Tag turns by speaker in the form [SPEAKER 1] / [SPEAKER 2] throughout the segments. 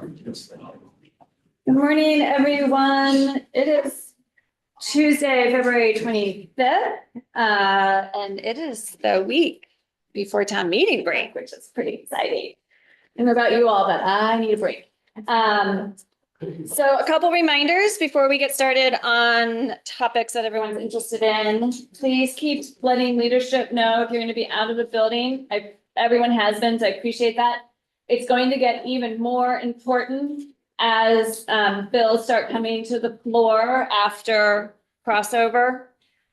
[SPEAKER 1] Good morning, everyone. It is Tuesday, February 25th, and it is the week before town meeting break, which is pretty exciting. I don't know about you all, but I need a break. So a couple reminders before we get started on topics that everyone's interested in. Please keep letting leadership know if you're going to be out of the building. Everyone has been, so I appreciate that. It's going to get even more important as bills start coming to the floor after crossover,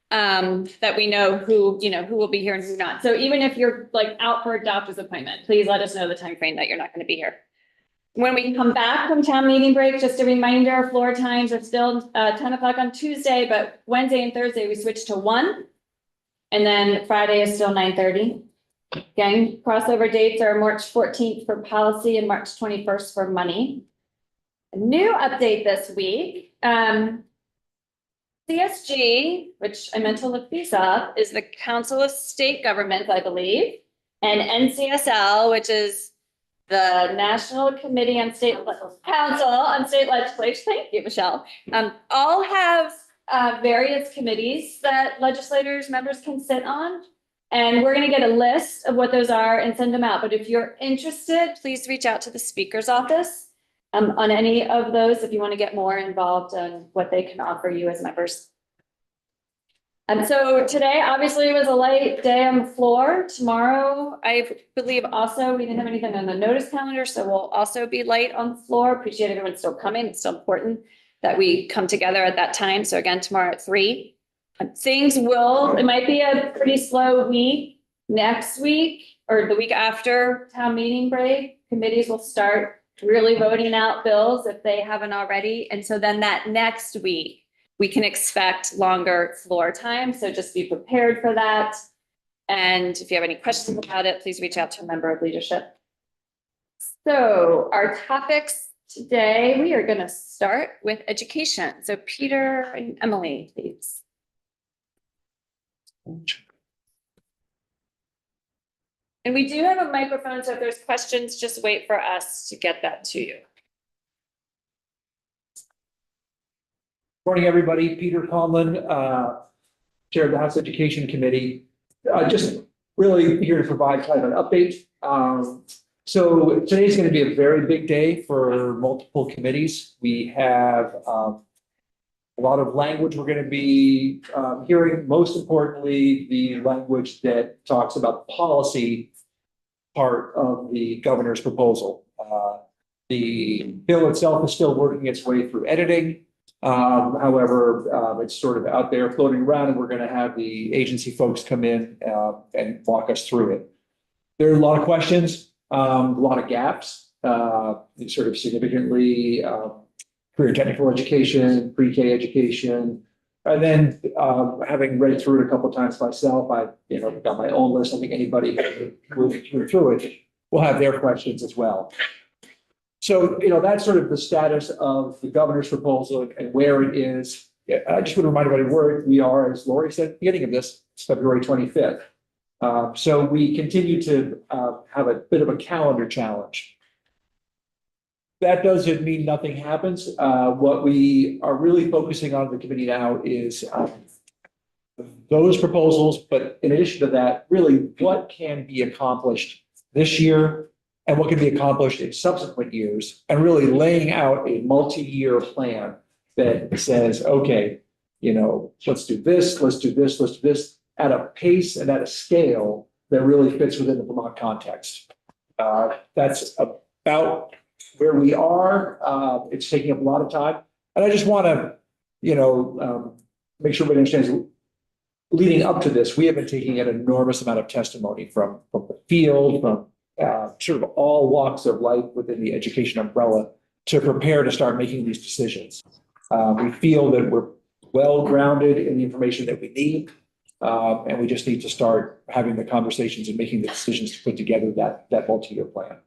[SPEAKER 1] that we know who will be here and who not. So even if you're like out for a doctor's appointment, please let us know the time frame that you're not going to be here. When we come back from town meeting break, just a reminder, floor times are still 10 o'clock on Tuesday, but Wednesday and Thursday we switch to 1, and then Friday is still 9:30. Again, crossover dates are March 14th for policy and March 21st for money. A new update this week, CSG, which I meant to look these up, is the Council of State Governments, I believe, and NCSL, which is the National Committee on State Council on State Legislation. Thank you, Michelle. All have various committees that legislators, members can sit on. And we're going to get a list of what those are and send them out. But if you're interested, please reach out to the speaker's office on any of those if you want to get more involved in what they can offer you as members. And so today, obviously, was a light day on the floor. Tomorrow, I believe also we didn't have anything on the notice calendar, so we'll also be light on the floor. Appreciate everyone still coming. It's still important that we come together at that time. So again, tomorrow at 3. It might be a pretty slow week next week or the week after town meeting break. Committees will start really voting out bills if they haven't already. And so then that next week, we can expect longer floor time. So just be prepared for that. And if you have any questions about it, please reach out to a member of leadership. So our topics today, we are going to start with education. So Peter and Emily, please. And we do have a microphone, so if there's questions, just wait for us to get that to you.
[SPEAKER 2] Morning, everybody. Peter Conlon, Chair of the House Education Committee. Just really here to provide kind of an update. So today's going to be a very big day for multiple committees. We have a lot of language we're going to be hearing, most importantly, the language that talks about the policy part of the governor's proposal. The bill itself is still working its way through editing. However, it's sort of out there floating around, and we're going to have the agency folks come in and walk us through it. There are a lot of questions, a lot of gaps, sort of significantly career technical education, pre-K education, and then having read through it a couple of times myself, I got my own list. I think anybody who through it will have their questions as well. So that's sort of the status of the governor's proposal and where it is. I just want to remind everybody where we are, as Lori said at the beginning of this, it's February 25th. So we continue to have a bit of a calendar challenge. That doesn't mean nothing happens. What we are really focusing on in the committee now is those proposals, but in addition to that, really what can be accomplished this year and what can be accomplished in subsequent years, and really laying out a multi-year plan that says, okay, let's do this, let's do this, let's do this at a pace and at a scale that really fits within the Vermont context. That's about where we are. It's taking up a lot of time. And I just want to, make sure everybody understands, leading up to this, we have been taking an enormous amount of testimony from the field, from sort of all walks of life within the education umbrella to prepare to start making these decisions. We feel that we're well grounded in the information that we need, and we just need to start having the conversations and making the decisions to put together that multi-year plan.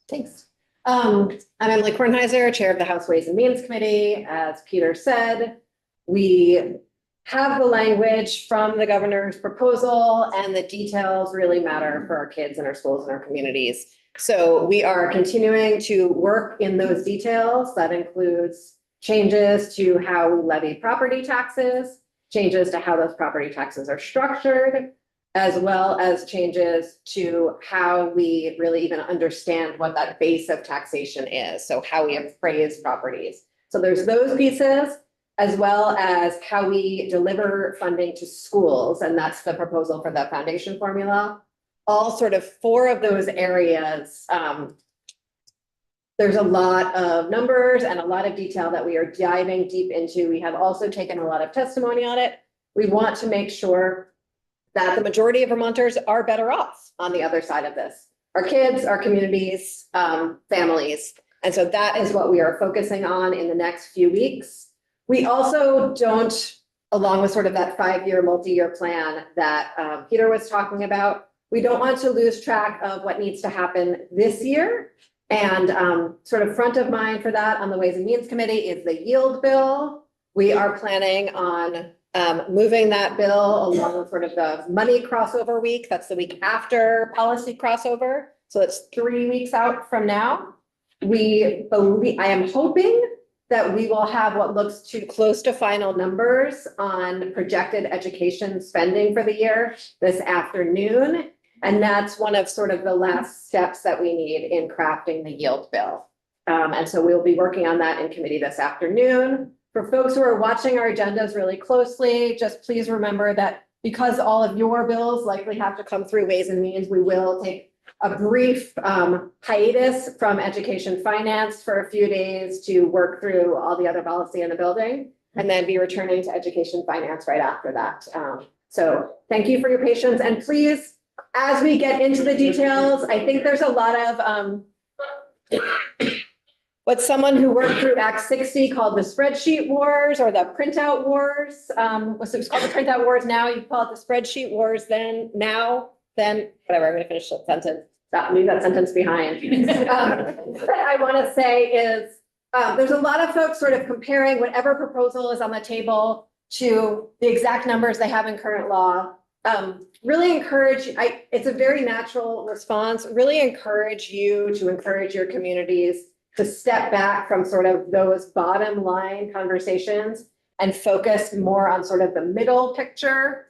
[SPEAKER 3] Thanks. I'm Emily Kornheiser, Chair of the House Ways and Means Committee. As Peter said, we have the language from the governor's proposal, and the details really matter for our kids and our schools and our communities. So we are continuing to work in those details. That includes changes to how we levy property taxes, changes to how those property taxes are structured, as well as changes to how we really even understand what that base of taxation is. So how we appraise properties. So there's those pieces, as well as how we deliver funding to schools. And that's the proposal for the foundation formula. All sort of 4 of those areas. There's a lot of numbers and a lot of detail that we are diving deep into. We have also taken a lot of testimony on it. We want to make sure that the majority of Vermonters are better off on the other side of this. Our kids, our communities, families. And so that is what we are focusing on in the next few weeks. We also don't, along with sort of that 5-year multi-year plan that Peter was talking about, we don't want to lose track of what needs to happen this year. And sort of front of mind for that on the Ways and Means Committee is the yield bill. We are planning on moving that bill along with sort of the money crossover week. That's the week after policy crossover. So it's 3 weeks out from now. I am hoping that we will have what looks too close to final numbers on projected education spending for the year this afternoon. And that's one of sort of the last steps that we need in crafting the yield bill. And so we'll be working on that in committee this afternoon. For folks who are watching our agendas really closely, just please remember that because all of your bills likely have to come through Ways and Means, we will take a brief hiatus from education finance for a few days to work through all the other policy in the building, and then be returning to education finance right after that. So thank you for your patience, and please, as we get into the details, I think there's a lot of what someone who worked through Act 60 called the spreadsheet wars or the printout wars. It was called the printout wars. Now you call it the spreadsheet wars. Then whatever. I'm going to finish that sentence. Leave that sentence behind. What I want to say is there's a lot of folks sort of comparing whatever proposal is on the table to the exact numbers they have in current law. Really encourage, it's a very natural response, really encourage you to encourage your communities to step back from sort of those bottom line conversations and focus more on sort of the middle picture.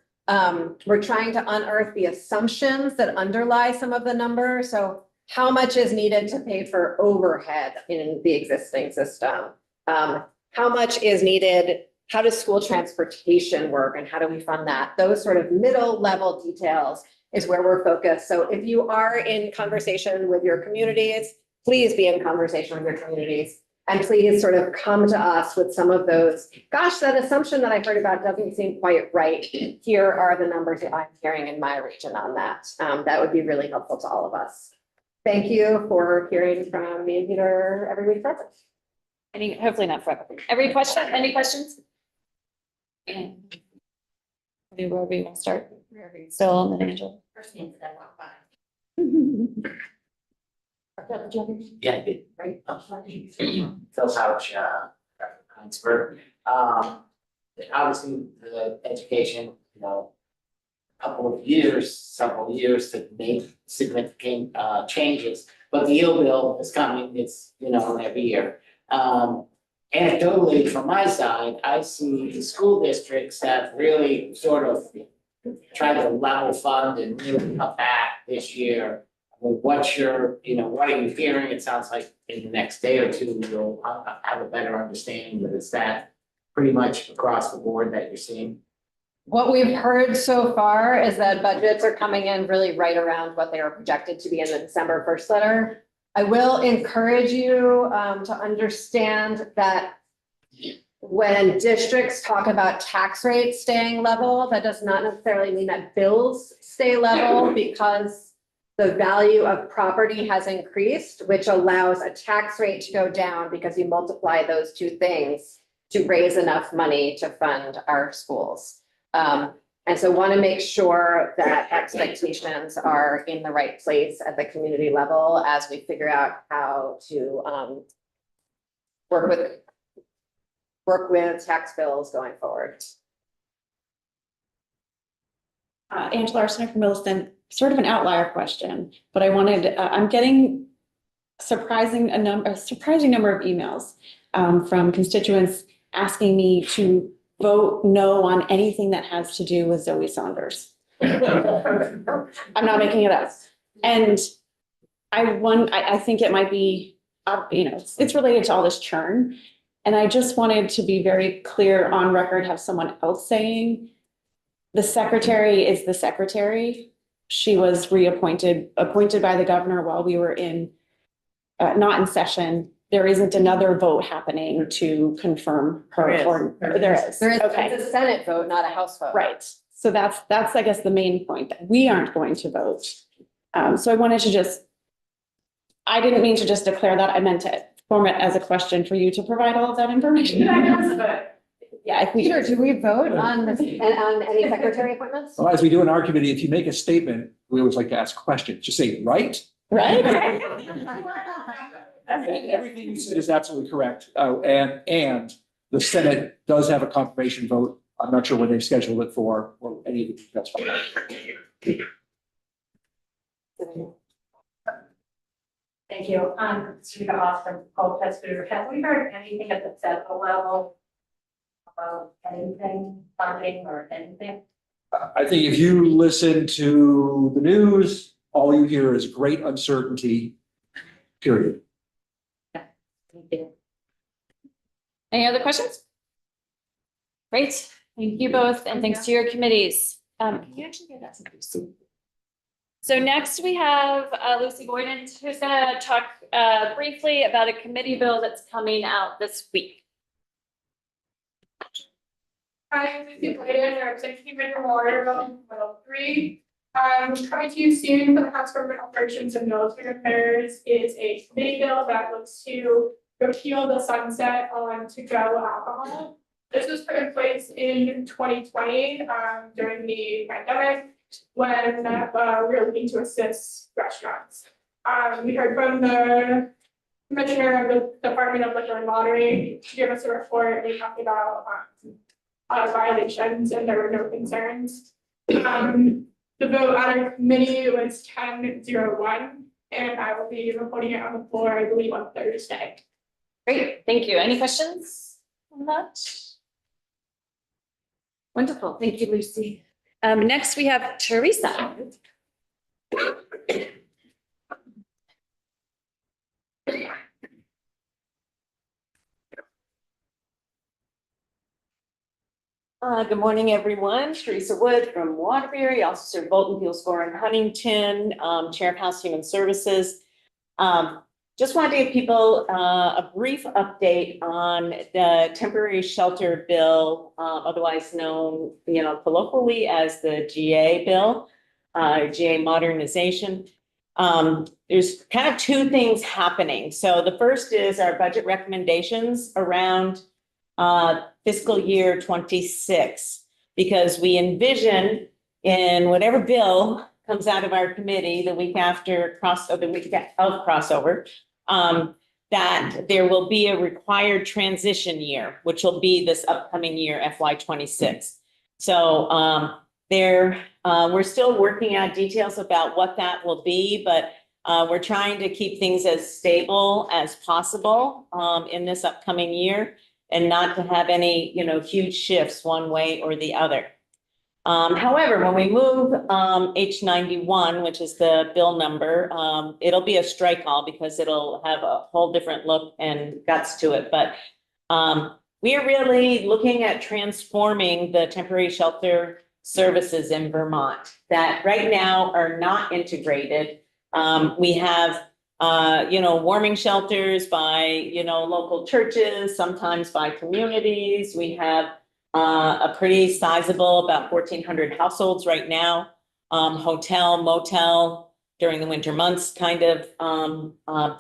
[SPEAKER 3] We're trying to unearth the assumptions that underlie some of the numbers. So how much is needed to pay for overhead in the existing system? How much is needed? How does school transportation work and how do we fund that? Those sort of middle level details is where we're focused. So if you are in conversation with your communities, please be in conversation with your communities. And please sort of come to us with some of those, gosh, that assumption that I heard about doesn't seem quite right. Here are the numbers that I'm hearing in my region on that. That would be really helpful to all of us. Thank you for hearing from me and Peter every week.
[SPEAKER 1] Hopefully not forever. Any questions? Where we want to start? Still in the angel.
[SPEAKER 3] First name that I walk by.
[SPEAKER 4] Yeah, I did, right? Phil Houch, Heinsberg. Obviously, the education, several years to make significant changes. But the yield bill is coming, it's, every year. Anecdotally, from my side, I see the school districts have really sort of tried to level fund and really cut back this year. What are you hearing? It sounds like in the next day or two, you'll have a better understanding, but is that pretty much across the board that you're seeing?
[SPEAKER 3] What we've heard so far is that budgets are coming in really right around what they are projected to be in the December 1st letter. I will encourage you to understand that when districts talk about tax rates staying level, that does not necessarily mean that bills stay level, because the value of property has increased, which allows a tax rate to go down because you multiply those two things to raise enough money to fund our schools. And so want to make sure that expectations are in the right place at the community level as we figure out how to work with tax bills going forward.
[SPEAKER 5] Angela Arsenault from Millicent, sort of an outlier question, but I'm getting a surprising number of emails from constituents asking me to vote no on anything that has to do with Zoe Saunders. I'm not making it up. And I think it might be, it's related to all this churn. And I just wanted to be very clear on record, have someone else saying, the secretary is the secretary. She was appointed by the governor while we were not in session. There isn't another vote happening to confirm her. There is. Okay.
[SPEAKER 3] It's a Senate vote, not a House vote.
[SPEAKER 5] Right. So that's, I guess, the main point, that we aren't going to vote. So I wanted to I didn't mean to just declare that. I meant to form it as a question for you to provide all of that information, I guess, but yeah.
[SPEAKER 3] Peter, do we vote on any secretary appointments?
[SPEAKER 2] Well, as we do in our committee, if you make a statement, we always like to ask questions. Just say, right?
[SPEAKER 5] Right?
[SPEAKER 2] Everything you said is absolutely correct. And the Senate does have a confirmation vote. I'm not sure when they've scheduled it for, or any, that's fine.
[SPEAKER 6] Thank you. Sarita Haas from Caucus. Have we heard anything at the federal level about anything, funding or anything?
[SPEAKER 2] I think if you listen to the news, all you hear is great uncertainty, period.
[SPEAKER 6] Thank you.
[SPEAKER 1] Any other questions? Great, thank you both, and thanks to your committees. Can you actually get that to Lucy? So next we have Lucy Boyden, who's gonna talk briefly about a committee bill that's coming out this week.
[SPEAKER 7] Hi, I'm Lucy Boyden, I represent Human Water Development 103. Coming to you soon for the House Government Operations and Military Affairs is a committee bill that looks to repeal the sunset on to-go alcohol. This was put in place in 2020 during the pandemic when we were looking to assist restaurants. We heard from the Commissioner of the Department of Liquor and Lottery to give us a report. We talked about violations and there were no concerns. The vote on our committee was 10-0-1, and I will be reporting it on the floor, I believe, on Thursday.
[SPEAKER 1] Great, thank you. Any questions on that? Wonderful, thank you, Lucy. Next we have Teresa.
[SPEAKER 8] Good morning, everyone. Teresa Wood from Waterbury, also serve Bolton, Hillsborough, and Huntington, Chair of House Human Services. Just wanted to give people a brief update on the temporary shelter bill, otherwise known, colloquially as the GA bill, GA modernization. There's kind of two things happening. So the first is our budget recommendations around fiscal year 26, because we envision in whatever bill comes out of our committee the week after the week of crossover, that there will be a required transition year, which will be this upcoming year, FY 26. So we're still working out details about what that will be, but we're trying to keep things as stable as possible in this upcoming year, and not to have any, huge shifts one way or the other. However, when we move H91, which is the bill number, it'll be a strike all because it'll have a whole different look and guts to it. But we are really looking at transforming the temporary shelter services in Vermont that right now are not integrated. We have warming shelters by, local churches, sometimes by communities. We have a pretty sizable, about 1,400 households right now, hotel, motel during the winter months kind of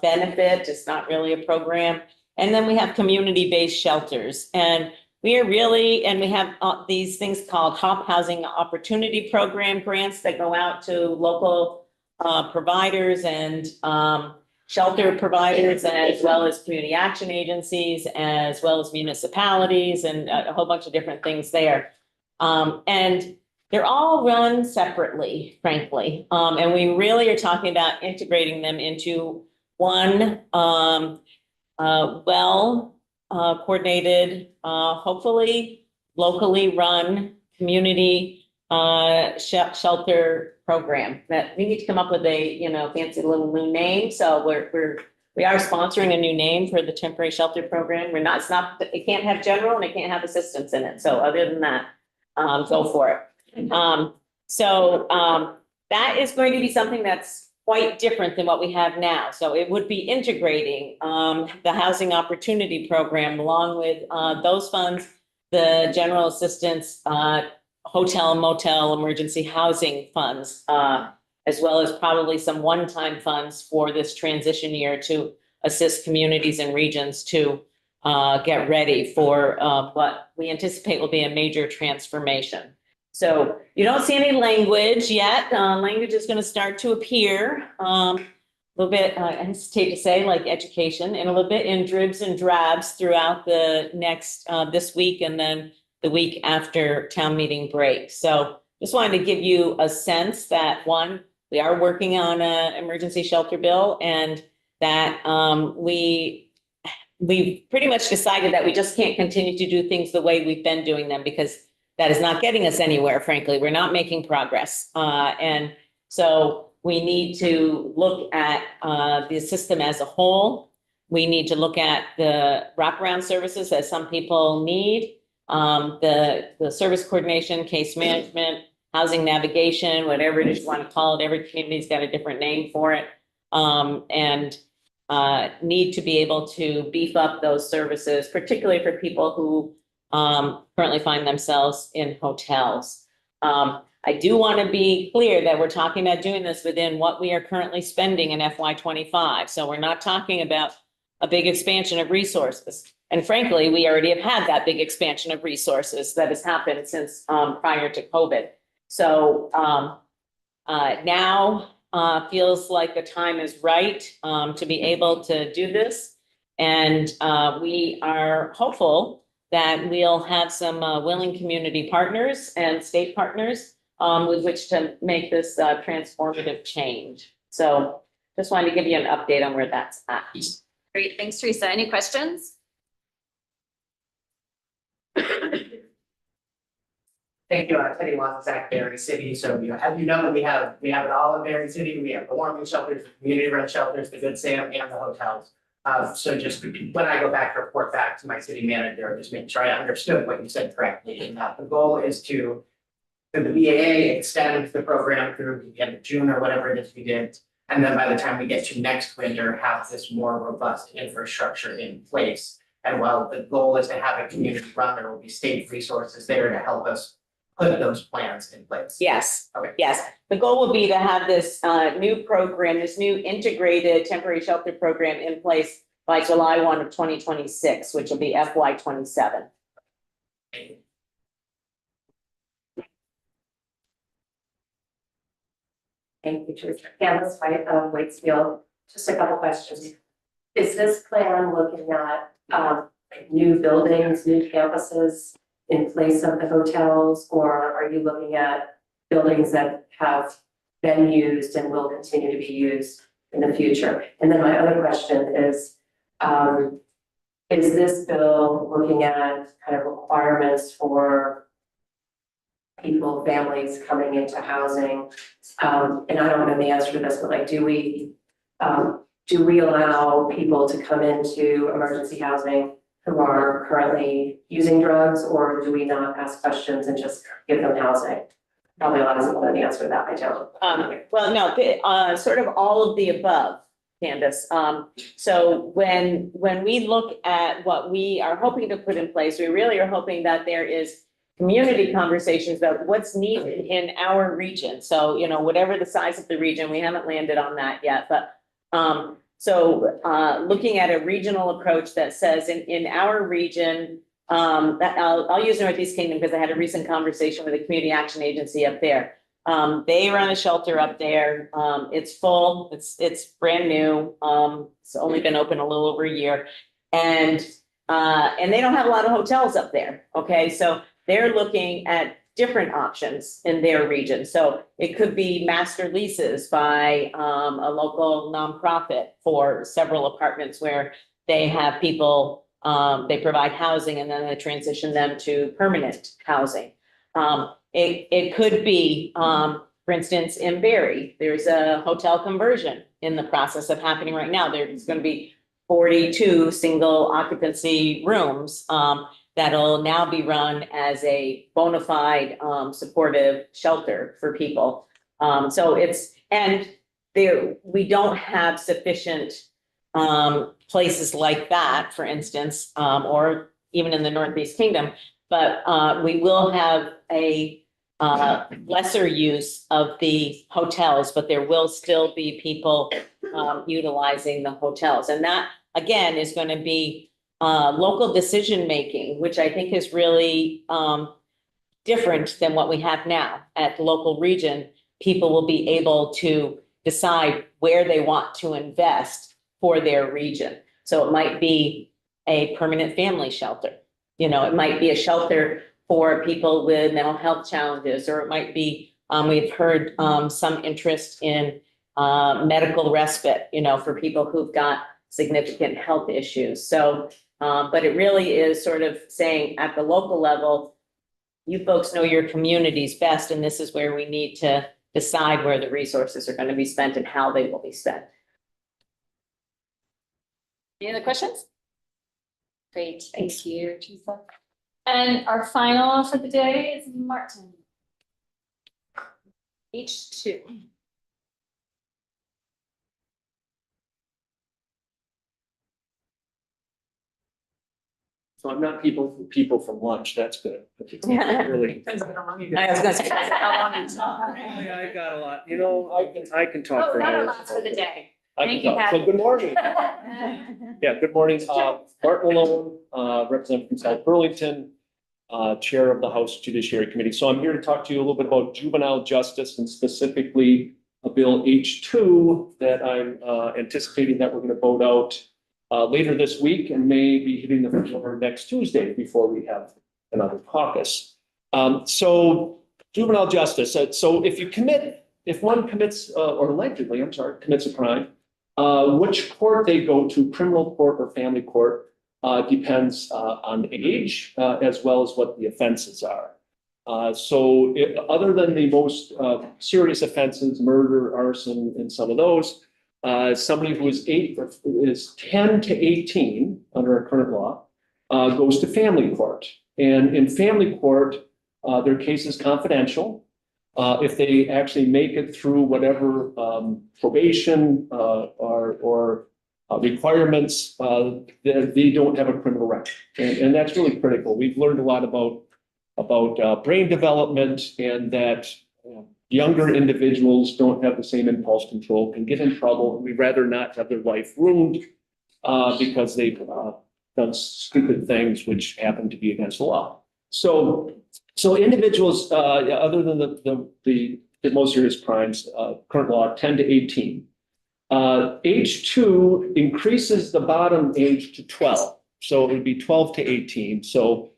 [SPEAKER 8] benefit. It's not really a program. And then we have community-based shelters. And we have these things called HOP Housing Opportunity Program grants that go out to local providers and shelter providers, as well as community action agencies, as well as municipalities, and a whole bunch of different things there. And they're all run separately, frankly. And we really are talking about integrating them into one, coordinated, hopefully locally run community, shelter program that we need to come up with a, fancy little new name. So we are sponsoring a new name for the temporary shelter program. It can't have general and it can't have assistance in it. So other than that, go for it. That is going to be something that's quite different than what we have now. So it would be integrating, the housing opportunity program along with, those funds, the general assistance, hotel, motel, emergency housing funds, as well as probably some one-time funds for this transition year to assist communities and regions to get ready for what we anticipate will be a major transformation. So you don't see any language yet. Language is going to start to appear a little bit, I hesitate to say, like education, and a little bit in dribs and drabs throughout the next this week and then the week after town meeting break. So just wanted to give you a sense that, one, we are working on an emergency shelter bill, and that we've pretty much decided that we just can't continue to do things the way we've been doing them, because that is not getting us anywhere, frankly. We're not making progress. And so we need to look at the system as a whole. We need to look at the wraparound services that some people need, the service coordination, case management, housing navigation, whatever it is you want to call it. Every community's got a different name for it. And need to be able to beef up those services, particularly for people who currently find themselves in hotels. I do want to be clear that we're talking about doing this within what we are currently spending in FY25. So we're not talking about a big expansion of resources. And frankly, we already have had that big expansion of resources that has happened since prior to COVID. So now feels like the time is right to be able to do this. And we are hopeful that we'll have some willing community partners and state partners with which to make this transformative change. So just wanted to give you an update on where that's at.
[SPEAKER 1] Great, thanks, Teresa. Any questions?
[SPEAKER 4] Thank you, Teddy Wazak, Berry City. So, as you know, we have it all in Berry City. We have the warming shelters, the community-run shelters, the Good Sam, and the hotels. So just when I go back to report back to my city manager, just make sure I understood what you said correctly. And the goal is to the BAA extend the program through the end of June or whatever it is we did. And then by the time we get to next winter, have this more robust infrastructure in place. And while the goal is to have a community run, there will be state resources there to help us put those plans in place.
[SPEAKER 8] Yes.
[SPEAKER 4] Okay.
[SPEAKER 8] Yes. The goal will be to have this new program, this new integrated temporary shelter program in place by July 1 of 2026, which will be FY27.
[SPEAKER 6] Thank you, Teresa. Candace White of Waitsfield. Just a couple questions. Is this plan looking at new buildings, new campuses in place of the hotels, or are you looking at buildings that have been used and will continue to be used in the future? And then my other question is this bill looking at kind of requirements for people, families coming into housing? And I don't know the answer to this, but like, do we allow people to come into emergency housing who are currently using drugs, or do we not ask questions and just give them housing? Probably a lot of people know the answer to that. I don't.
[SPEAKER 8] Well, no, sort of all of the above, Candace. So when we look at what we are hoping to put in place, we really are hoping that there is community conversations about what's needed in our region. So, whatever the size of the region, we haven't landed on that yet, but looking at a regional approach that says in our region, that I'll use Northeast Kingdom because I had a recent conversation with a community action agency up there. They run a shelter up there. It's full. It's brand new. It's only been open a little over a year, and they don't have a lot of hotels up there. Okay, so they're looking at different options in their region. So it could be master leases by a local nonprofit for several apartments where they have people, they provide housing and then they transition them to permanent housing. It could be, for instance, in Barry, there's a hotel conversion in the process of happening right now. There's going to be 42 single occupancy rooms that'll now be run as a bona fide supportive shelter for people. So it's, and there, we don't have sufficient places like that, for instance, or even in the Northeast Kingdom, but we will have a lesser use of the hotels, but there will still be people utilizing the hotels. And that, again, is going to be local decision-making, which I think is really different than what we have now. At the local region, people will be able to decide where they want to invest for their region. So it might be a permanent family shelter. You know, it might be a shelter for people with mental health challenges, or it might be, we've heard some interest in medical respite, you know, for people who've got significant health issues. So, but it really is sort of saying at the local level, you folks know your communities best, and this is where we need to decide where the resources are going to be spent and how they will be spent.
[SPEAKER 1] Any other questions? Great, thank you, Teresa. And our final for the day is Martin. H2.
[SPEAKER 9] So I'm not people from lunch, that's good. Really.
[SPEAKER 8] I was gonna say, how long is
[SPEAKER 9] Yeah, I got a lot, you know, I can talk
[SPEAKER 1] Oh,
[SPEAKER 9] for
[SPEAKER 1] not a
[SPEAKER 9] hours.
[SPEAKER 1] lot for the day.
[SPEAKER 9] I
[SPEAKER 1] Thank
[SPEAKER 9] can
[SPEAKER 1] you,
[SPEAKER 9] talk. So
[SPEAKER 1] Patty.
[SPEAKER 9] good morning. Yeah, good morning. Martin Malone, representative from South Burlington, Chair of the House Judiciary Committee. So I'm here to talk to you a little bit about juvenile justice and specifically a bill H2 that I'm anticipating that we're going to vote out later this week and may be hitting the floor next Tuesday before we have another caucus. So juvenile justice. So if one commits, or allegedly, commits a crime, which court they go to, criminal court or family court, depends on age as well as what the offenses are. Other than the most serious offenses, murder, arson, and some of those, somebody who is 10 to 18 under our current law goes to family court. And in family court, their case is confidential. If they actually make it through whatever probation or requirements, they don't have a criminal record. And that's really critical. We've learned a lot about brain development and that younger individuals don't have the same impulse control, can get in trouble. We'd rather not have their life ruined because they've done stupid things which happen to be against the law. So individuals, other than the most serious crimes, current law 10 to 18. Age 2 increases the bottom age to 12. So it would be 12 to 18. So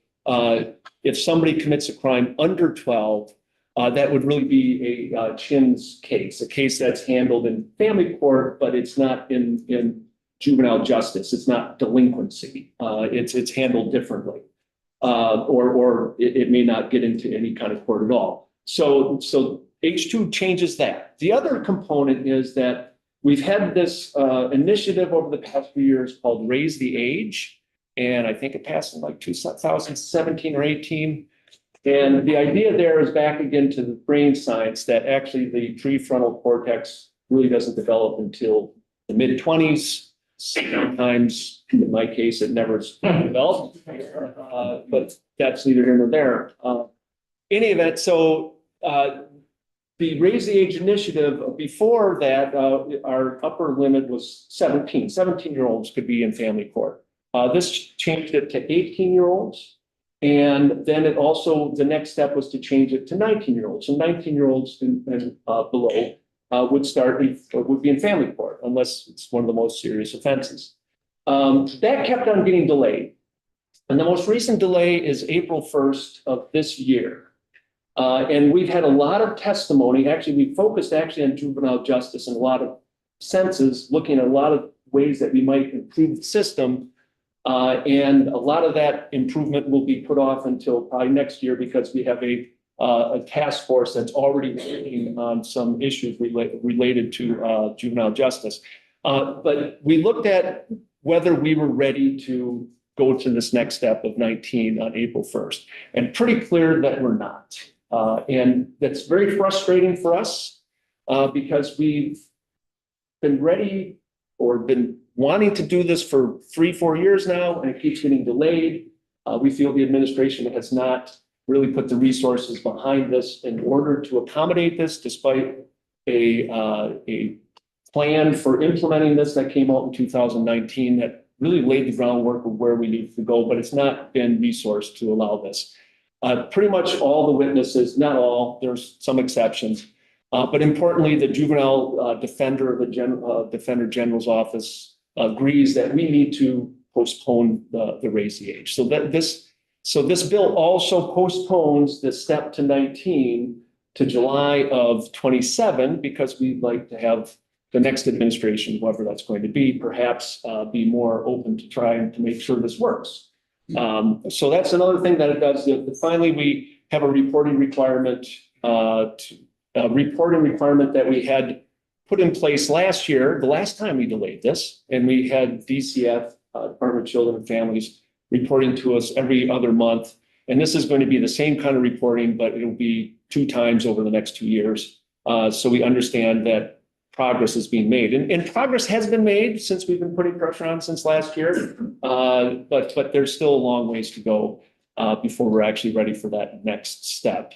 [SPEAKER 9] if somebody commits a crime under 12, that would really be a Chin's case, a case that's handled in family court, but it's not in juvenile justice. It's not delinquency. It's handled differently. Or it may not get into any kind of court at all. So H2 changes that. The other component is that we've had this initiative over the past few years called Raise the Age. And I think it passed in like 2017 or 18. And the idea there is back again to the brain science that actually the prefrontal cortex really doesn't develop until the mid-20s. Sometimes, in my case, it never developed, but that's neither here nor there. Any event, so the Raise the Age initiative, before that, our upper limit was 17. 17-year-olds could be in family court. This changed it to 18-year-olds. And then it also, the next step was to change it to 19-year-olds. So 19-year-olds and below would be in family court unless it's one of the most serious offenses. That kept on getting delayed. And the most recent delay is April 1st of this year. And we've had a lot of testimony. Actually, we focused actually on juvenile justice in a lot of senses, looking at a lot of ways that we might improve the system. And a lot of that improvement will be put off until probably next year because we have a task force that's already working on some issues related to juvenile justice. But we looked at whether we were ready to go to this next step of 19 on April 1st, and pretty clear that we're not. And that's very frustrating for us because we've been ready or been wanting to do this for 3-4 years now, and it keeps getting delayed. We feel the administration has not really put the resources behind this in order to accommodate this, despite a plan for implementing this that came out in 2019 that really laid the groundwork of where we need to go, but it's not been resourced to allow this. Pretty much all the witnesses, not all, there's some exceptions, but importantly, the juvenile defender of the Defender General's office agrees that we need to postpone the raise the age. So this bill also postpones the step to 19 to July of 27, because we'd like to have the next administration, whoever that's going to be, perhaps be more open to trying to make sure this works. So that's another thing that it does. Finally, we have a reporting requirement that we had put in place last year, the last time we delayed this, and we had DCF, Department of Children and Families, reporting to us every other month. And this is going to be the same kind of reporting, but it'll be 2 times over the next 2 years. So we understand that progress is being made, and progress has been made since we've been putting pressure on since last year. But there's still a long ways to go before we're actually ready for that next step.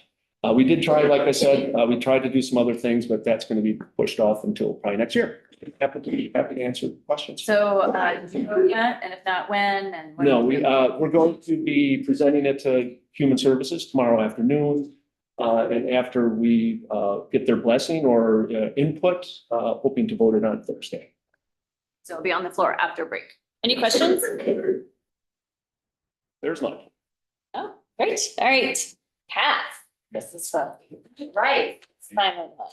[SPEAKER 9] We did try, like I said, we tried to do some other things, but that's going to be pushed off until probably next year. Happy to answer questions.
[SPEAKER 1] So, did you vote yet? And if not, when? And when?
[SPEAKER 9] No, we're going to be presenting it to Human Services tomorrow afternoon. And after we get their blessing or input, hoping to vote it on Thursday.
[SPEAKER 1] So it'll be on the floor after break. Any questions?
[SPEAKER 9] There's none.
[SPEAKER 1] Oh, great. All right. Kath, this is fun. Right. It's finally fun.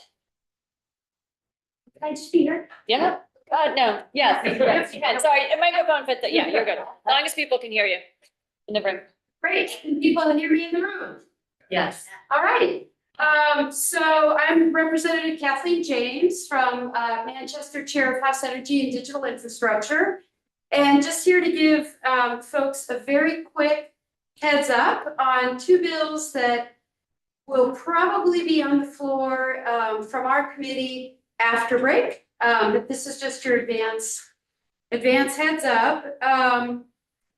[SPEAKER 6] Can I just be here?
[SPEAKER 1] Yeah. No. Yes. Yes, you can. Sorry, it microphone fit. Yeah, you're good. As long as people can hear you in the room.
[SPEAKER 10] Great. Can people hear me in the room?
[SPEAKER 6] Yes.
[SPEAKER 10] All right. So I'm Representative Kathleen James from Manchester, Chair of House Energy and Digital Infrastructure. And just here to give folks a very quick heads up on 2 bills that will probably be on the floor from our committee after break. But this is just your advance heads up.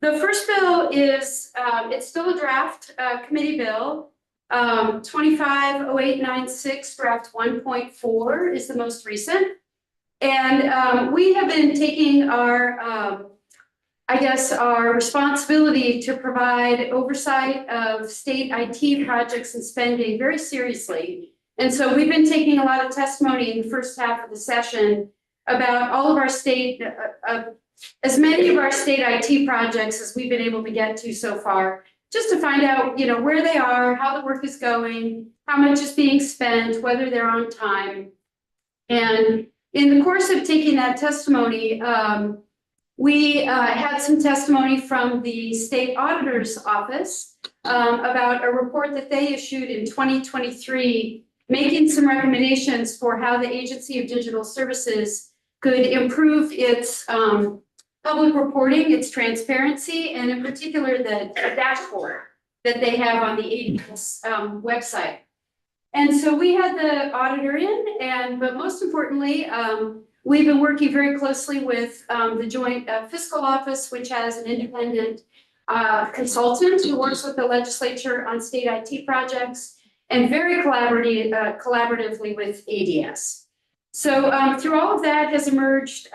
[SPEAKER 10] The first bill is, it's still a draft committee bill. 250896 draft 1.4 is the most recent. And we have been taking our, our responsibility to provide oversight of state IT projects and spending very seriously. And so we've been taking a lot of testimony in the first half of the session about all of our state, as many of our state IT projects as we've been able to get to so far, just to find out, where they are, how the work is going, how much is being spent, whether they're on time. And in the course of taking that testimony, we had some testimony from the state auditor's office about a report that they issued in 2023, making some recommendations for how the Agency of Digital Services could improve its public reporting, its transparency, and in particular, the dashboard that they have on the ADS website. And so we had the auditor in, but most importantly, we've been working very closely with the Joint Fiscal Office, which has an independent consultant who works with the legislature on state IT projects, and very collaboratively with ADS. So through all of that has emerged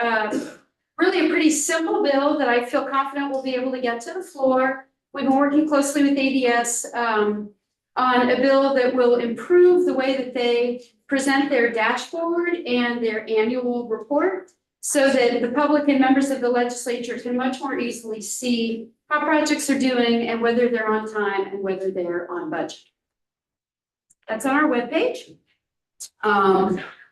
[SPEAKER 10] really a pretty simple bill that I feel confident we'll be able to get to the floor. We've been working closely with ADS on a bill that will improve the way that they present their dashboard and their annual report so that the public and members of the legislature can much more easily see how projects are doing and whether they're on time and whether they're on budget. That's on our webpage.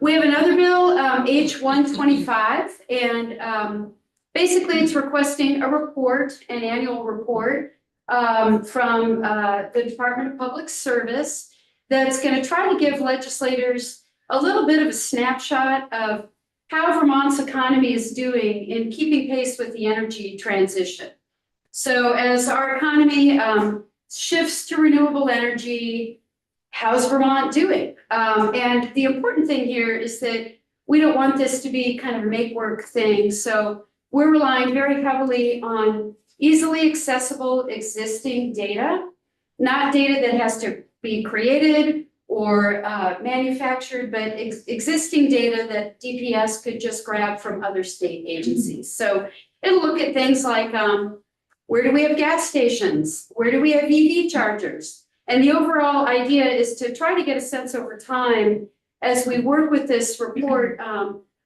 [SPEAKER 10] We have another bill, H 125, and basically it's requesting a report, an annual report from the Department of Public Service that's going to try to give legislators a little bit of a snapshot of how Vermont's economy is doing in keeping pace with the energy transition. So as our economy shifts to renewable energy, how's Vermont doing? And the important thing here is that we don't want this to be kind of a make-work thing. So we're relying very heavily on easily accessible existing data, not data that has to be created or manufactured, but existing data that DPS could just grab from other state agencies. So it'll look at things like where do we have gas stations? Where do we have EV chargers? And the overall idea is to try to get a sense over time as we work with this report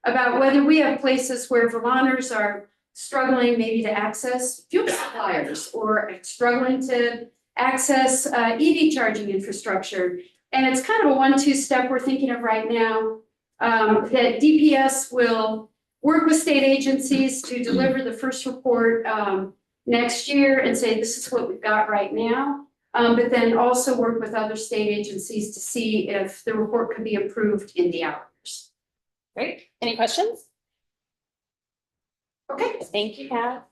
[SPEAKER 10] about whether we have places where Vermonters are struggling maybe to access fuel suppliers or struggling to access EV charging infrastructure. And it's kind of a 1-2 step we're thinking of right now, that DPS will work with state agencies to deliver the first report next year and say, this is what we've got right now. But then also work with other state agencies to see if the report can be approved in the hours.
[SPEAKER 1] Great. Any questions?
[SPEAKER 10] Okay.
[SPEAKER 1] Thank you, Pat.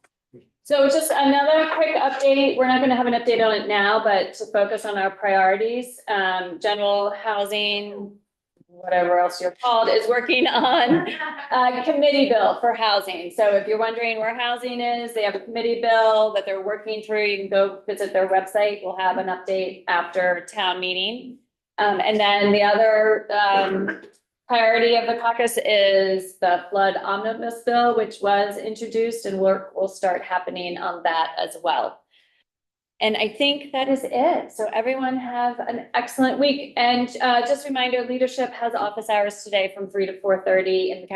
[SPEAKER 1] So just another quick update. We're not going to have an update on it now, but to focus on our priorities, general housing, whatever else you're called, is working on a committee bill for housing. So if you're wondering where housing is, they have a committee bill that they're working through. You can go visit their website. We'll have an update after town meeting. And then the other priority of the caucus is the flood omnibus bill, which was introduced, and work will start happening on that as well. And I think that is it. So everyone have an excellent week. And just a reminder, leadership has office hours today from 3 to 4:30 in the